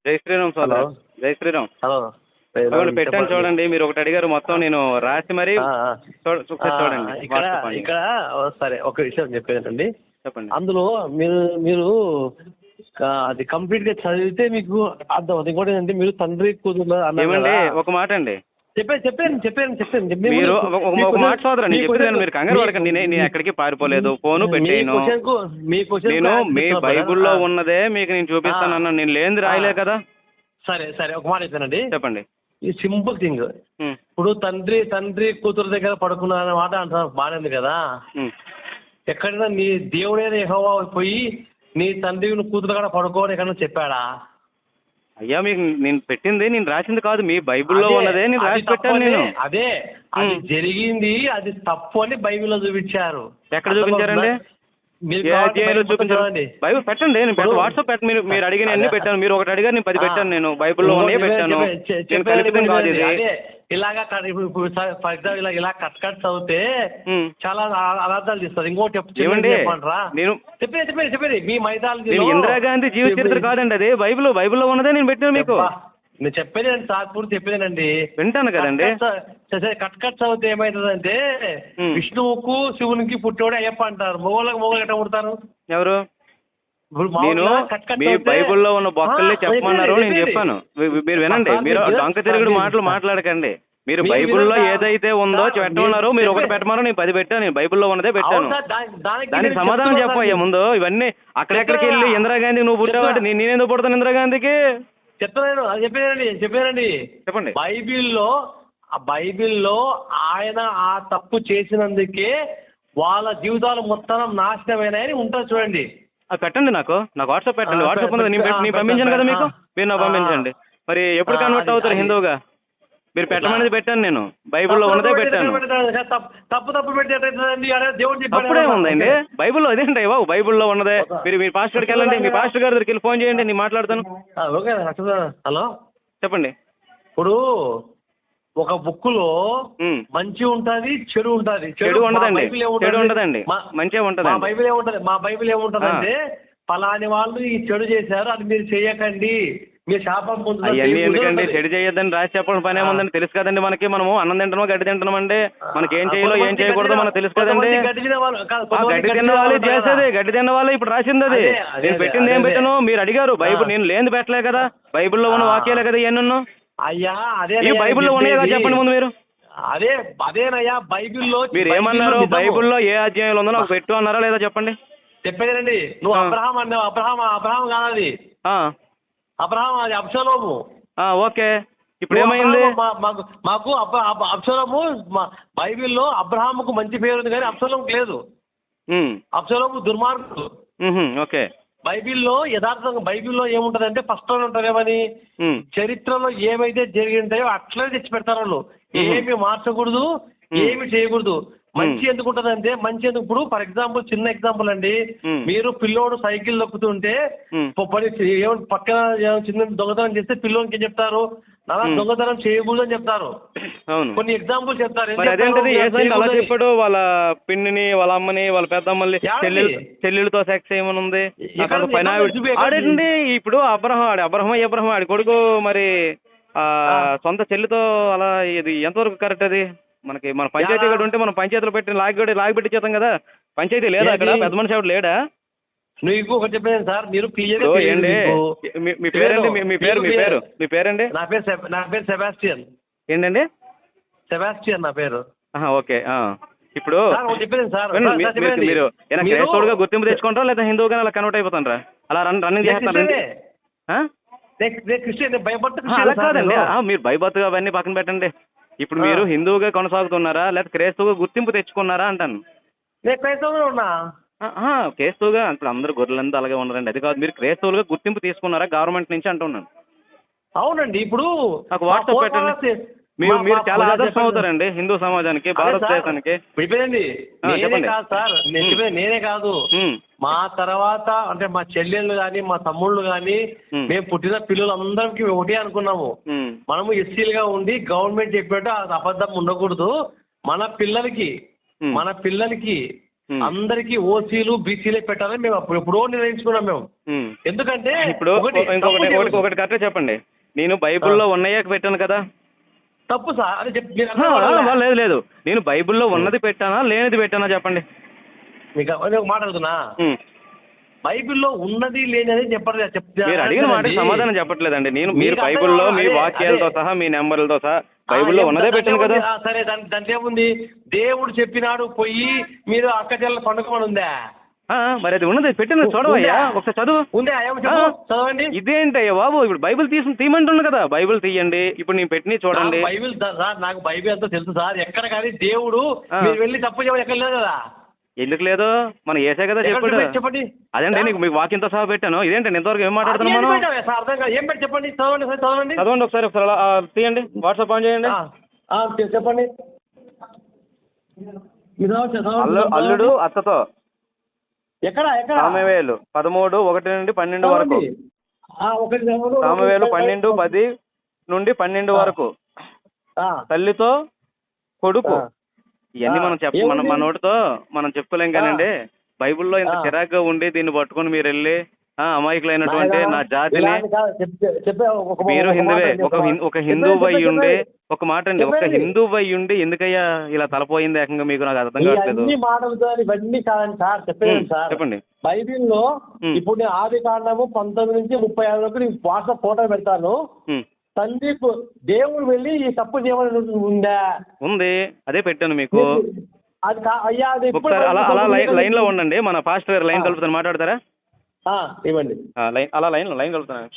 జై శ్రీరామ్ హలో. సోదరు. జై శ్రీరామ్. హలో. అదిగోండి పెట్టాను చెప్పండి. చూడండి. మీరు ఒకటి అడిగారు, మొత్తం నేను రాసి మరీ ఒకసారి చూడండి. ఇక్కడ వాట్సాప్ ఇక్కడ సరే ఒక విషయం చెప్పేదండి. చెప్పండి. అందులో మీరు మీరు అది కంప్లీట్ గా చదివితే మీకు అర్థం. అది కూడా ఏంటంటే మీరు తండ్రి కూతురు ఏమండి ఒక మాట అండి, చెప్పాను మీరు ఒక మాట సోదరు, నేను చెప్పేది మీరు కంగారు పడకండి. నేను ఎక్కడికి పారిపోలేదు, ఫోను పెట్టాను. నేను మీ బైబుల్లో ఉన్నదే మీకు నేను చూపిస్తాను అన్నాను. నేను లేనిది రాయలే కదా. సరే సరే ఒక మాట చెప్పానండి. చెప్పండి. ఈ సింపుల్ థింగ్. ఇప్పుడు తండ్రి కూతురు దగ్గర పడుకున్నా అనే మాట అంటున్నారు, బాగానే కదా. ఎక్కడైనా నీ దేవుడైన యెహోవా పోయి నీ తండ్రి కూతురు కూడా పడుకోని ఎక్కడైనా చెప్పాడా? అయ్యా మీకు నేను పెట్టింది నేను రాసింది కాదు, మీ బైబుల్లో ఉన్నదే నేను రాసి పెట్టాను. నేను అదే అది జరిగింది, అది తప్పు అని బైబిల్లో చూపించారు. ఎక్కడ చూపించారండి? చూపించండి. బైబుల్ పెట్టండి. నేను వాట్సాప్ పెట్టండి. మీరు అడిగిన అన్ని పెట్టాను. మీరు ఒకటి అడిగారు, నేను 10 పెట్టాను. నేను బైబుల్లో ఉన్నే పెట్టాను. నేను కలిపితం కాదు ఇది. ఇలాగా ఫర్ ఎగ్జాంపుల్ ఇలా కట్ చదివితే చాలా అర్థాలు తీస్తారు. ఇంకోటి చెప్పండి మీ మైదాలు ఇందిరాగాంధీ జీవిత చరిత్ర కాదండి, అది బైబుల్లో ఉన్నదే నేను పెట్టాను మీకు. నేను చెప్పేదేనండి, సాత్పూర్ చెప్పేదేనండి. వింటాను కదండి. కట్ చదివితే ఏమైతుందంటే విష్ణువుకు శివునికి పుట్టోడే అయ్యప్ప అంటారు. మొగోళ్ళకి ఎట్లా పుడతారు? ఎవరు? నేను మీ బైబుల్లో ఉన్న బొక్కల్ని చెప్పమన్నారు, నేను చెప్పాను. మీరు వినండి. మీరు డొంక తిరుగుడు మాటలు మాట్లాడకండి. మీరు బైబుల్లో ఏదైతే ఉందో పెట్టమన్నారు, మీరు ఒకటి పెట్టమన్నారు, నేను 10 పెట్టాను. నేను బైబుల్లో ఉన్నదే పెట్టాను. దానికి సమాధానం చెప్పయ్యా ముందు. ఇవన్నీ అక్కడెక్కడికి వెళ్ళి ఇందిరాగాంధీ నువ్వు పుట్టావంటే నేనెందుకు పుడతాను ఇందిరాగాంధీకి? చెప్పానండి. చెప్పండి. బైబిల్లో ఆయన ఆ తప్పు చేసినందుకే వాళ్ళ జీవితాలు మొత్తం నాశనమైనాయని ఉంటారు చూడండి. అది పెట్టండి. నాకు వాట్సాప్ పెట్టండి. వాట్సాప్ ఉన్నది నేను పంపించాను కదా మీకు. మీరు నాకు పంపించండి. మరి ఎప్పుడు కన్వర్ట్ అవుతారు హిందువుగా? మీరు పెట్టమనేది పెట్టాను. నేను బైబుల్లో ఉన్నదే పెట్టాను. తప్పు పెట్టేటండి అప్పుడే ఉందండి బైబుల్లో. అదేంటి బాబు బైబుల్లో ఉన్నదే. మీరు పాస్టర్ గారికి వెళ్ళండి, మీ పాస్టర్ గారి దగ్గరికి వెళ్ళి ఫోన్ చేయండి, నేను మాట్లాడతాను. హలో చెప్పండి. ఇప్పుడు ఒక బుక్ లో మంచి ఉంటది, చెడు ఉంటది. చెడు ఉండదండి, చెడు ఉండదండి, మంచిగా ఉంటది. మా బైబిల్ ఏముంటదంటే ఫలాని వాళ్ళు ఈ చెడు చేశారు, అది మీరు చేయకండి, మీ శాపం అవన్నీ ఎందుకండి? చెడు చేయొద్దని రాసి చెప్పడం పని ఏముందండి? తెలుసు కదండి మనకి. మనము అన్నం తింటామో గడ్డి తింటున్నామండి. మనకి ఏం చేయాలో ఏం చేయకూడదో మనకు తెలుసు కదండి. గడ్డి తిన్న వాళ్ళు చేసేది, గడ్డి తిన్న వాళ్ళు ఇప్పుడు రాసింది అది. నేను పెట్టింది ఏం పెట్టాను? మీరు అడిగారు. బైబుల్ నేను లేని పెట్టలే కదా, బైబుల్లో ఉన్న వాక్యాలే కదా ఇవన్నీ. అయ్యా అదే ఈ బైబుల్లో ఉన్నాయా కదా చెప్పండి ముందు మీరు. అదేనయ్యా బైబిల్లో. మీరు ఏమన్నారు? బైబుల్లో ఏ అధ్యాయంలో ఉందో నాకు పెట్టు అన్నారా లేదా చెప్పండి. చెప్పేదండి. నువ్వు అబ్రహాం అన్నావు. అబ్రహాం కాదది. అబ్రహాం అది అబ్షలోము. ఓకే. ఇప్పుడు ఏమైంది? మాకు అబ్షలోము బైబిల్లో అబ్రహాముకు మంచి పేరు ఉంది కానీ అబ్షలోముకు లేదు. అబ్షలోము దుర్మార్గుడు. ఓకే. బైబిల్లో యథార్థంగా బైబిల్లో ఏముంటదంటే ఫస్ట్ లో ఉంటదేమని చరిత్రలో ఏమైతే జరిగి ఉంటాయో అట్లనే తెచ్చి పెడతారు వాళ్ళు. ఏమి మార్చకూడదు, ఏమి చేయకూడదు. మంచి ఎందుకు ఉంటదంటే మంచి ఎందుకు, ఇప్పుడు ఫర్ ఎగ్జాంపుల్ చిన్న ఎగ్జాంపుల్ అండి, మీరు పిల్లోడు సైకిల్ దొక్కుతుంటే పక్కన చిన్న దొంగతనం చేస్తే పిల్లోనికి ఏం చెప్తారు? అలా దొంగతనం చేయకూడదు అని చెప్తారు. కొన్ని ఎగ్జాంపుల్ చెప్తారు. అలా చెప్పాడు. వాళ్ళ పిన్నిని, వాళ్ళ అమ్మని, వాళ్ళ పెద్దమ్మని, చెల్లెలతో సెక్స్ ఏమని ఉంది ఆడండి. ఇప్పుడు అబ్రహం ఆడి కొడుకు మరి సొంత చెల్లితో అలా ఇది ఎంతవరకు కరెక్ట్? అది మనకి మన పంచాయతీ గడు ఉంటే మనం పంచాయతీలో పెట్టి లాగిపెట్టి చేద్దాం కదా. పంచాయతీ లేదా అక్కడ? పెద్ద మనిషి ఆవిడ లేడా? మీకు ఒకటి చెప్పాను సార్, మీరు ఏంటి మీ పేరండి? మీ పేరండి? నా పేరు సెబాస్టియన్. ఏంటండి? సెబాస్టియన్ నా పేరు. ఓకే. ఇప్పుడు సార్ మీరు క్రైస్తవుడుగా గుర్తింపు తెచ్చుకుంటారా లేదా హిందువుగా అలా కన్వర్ట్ అయిపోతారా? అలా రన్నింగ్ చేస్తారండి? అలా కాదండి. మీరు భయభక్తుగా అవన్నీ పక్కన పెట్టండి. ఇప్పుడు మీరు హిందువుగా కొనసాగుతున్నారా లేదా క్రైస్తవుగా గుర్తింపు తెచ్చుకున్నారా అంటాను. క్రైస్తవుగా ఇప్పుడు అందరూ గొర్రెలంతా అలాగే ఉన్నారండి. అది కాదు, మీరు క్రైస్తవులుగా గుర్తింపు తీసుకున్నారా గవర్నమెంట్ నుంచి అంటున్నాను. అవునండి. ఇప్పుడు నాకు వాట్సాప్ పెట్టండి. మీరు చాలా ఆదర్శం అవుతారండి హిందూ సమాజానికి, భారతదేశానికి. చెప్పండి సార్, నేనే కాదు, మా తర్వాత అంటే మా చెల్లెళ్ళు గాని మా తమ్ముళ్ళు గాని మేము పుట్టిన పిల్లలందరికీ ఒకటే అనుకున్నాము. మనము ఎస్సీలుగా ఉండి గవర్నమెంట్ చెప్పేట అది అబద్ధం ఉండకూడదు. మన పిల్లలకి అందరికి ఓసీలు బీసీలే పెట్టాలని మేము అప్పుడు ఎప్పుడో నిర్ణయించుకున్నాం మేము. ఎందుకంటే ఇప్పుడు ఒకటి కరెక్ట్గా చెప్పండి, నేను బైబిల్లో ఉన్నాయే పెట్టాను కదా. తప్పు సార్ అది లేదు లేదు, నేను బైబిల్లో ఉన్నది పెట్టానా లేనిది పెట్టానా చెప్పండి. మీకు ఒక మాట అడుగుతున్నా, బైబిల్లో ఉన్నది లేనిది చెప్పలేదు. మీరు అడిగిన మాట సమాధానం చెప్పట్లేదండి. మీరు బైబిల్లో మీ వాక్యాలతో సహా మీ నెంబర్లతో సహా బైబిల్లో ఉన్నదే పెట్టాను కదా. సరే దాంట్లో ఏముంది, దేవుడు చెప్పినాడు పోయి మీరు అక్క చెల్లెలు పండుకోమని ఉందా? మరి అది ఉన్నది పెట్టిన చూడవయ్యా, ఒకసారి చదువు. చదవండి. ఇదేంటయ్యా బాబు, ఇప్పుడు బైబిల్ తీయమంటున్నా కదా, బైబిల్ తీయండి. ఇప్పుడు నేను పెట్టిన చూడండి. బైబిల్ సార్, నాకు బైబిల్ అంతా తెలుసు సార్. ఎక్కడ కానీ దేవుడు మీరు వెళ్ళి తప్పు చేయడం ఎక్కడ లేదు కదా. ఎందుకు లేదు, మనం ఏసే కదా చెప్పండి. అదేంటి నీకు మీకు వాక్యంతో సహా పెట్టాను. ఇదేంటి ఇంతవరకు ఏం మాట్లాడుతున్నాం మనం? ఏం పెట్టి చెప్పండి, చదవండి ఒకసారి తీయండి, వాట్సాప్ ఆన్ చేయండి. చెప్పండి. అల్లుడు అత్తతో ఎక్కడ సామెవేలు 13:1-12 వరకు, సామెవేలు 12:10 నుండి 12 వరకు, తల్లితో కొడుకు. ఇవన్నీ మనం మన నోటితో మనం చెప్పుకోలేం కానండి. బైబిల్లో ఇంత చిరాగ్గా ఉండి దీన్ని పట్టుకొని మీరు వెళ్ళి అమాయకులైనటువంటి నా జాతిని, మీరు హిందువే, ఒక హిందువు అయి ఉండి, ఒక మాట అండి, ఒక హిందువు అయి ఉండి ఎందుకయ్యా ఇలా తలపోయింది ఏకంగా మీకు, నాకు అర్థం కావట్లేదు. చెప్పండి. బైబిల్లో ఇప్పుడు నేను ఆది కాండము 19 నుంచి 36 వరకు నీకు వాట్సాప్ ఫోటో పెడతాను. తండ్రి దేవుడు వెళ్ళి ఈ తప్పు చేయమని ఉందా? ఉంది, అదే పెట్టాను మీకు. అది అయ్యా అది అలా లైన్ లో ఉండండి, మన పాస్టర్ గారు లైన్ కలుపుతాను, మాట్లాడతారా? ఇవ్వండి. లైన్ కలుపుతాను.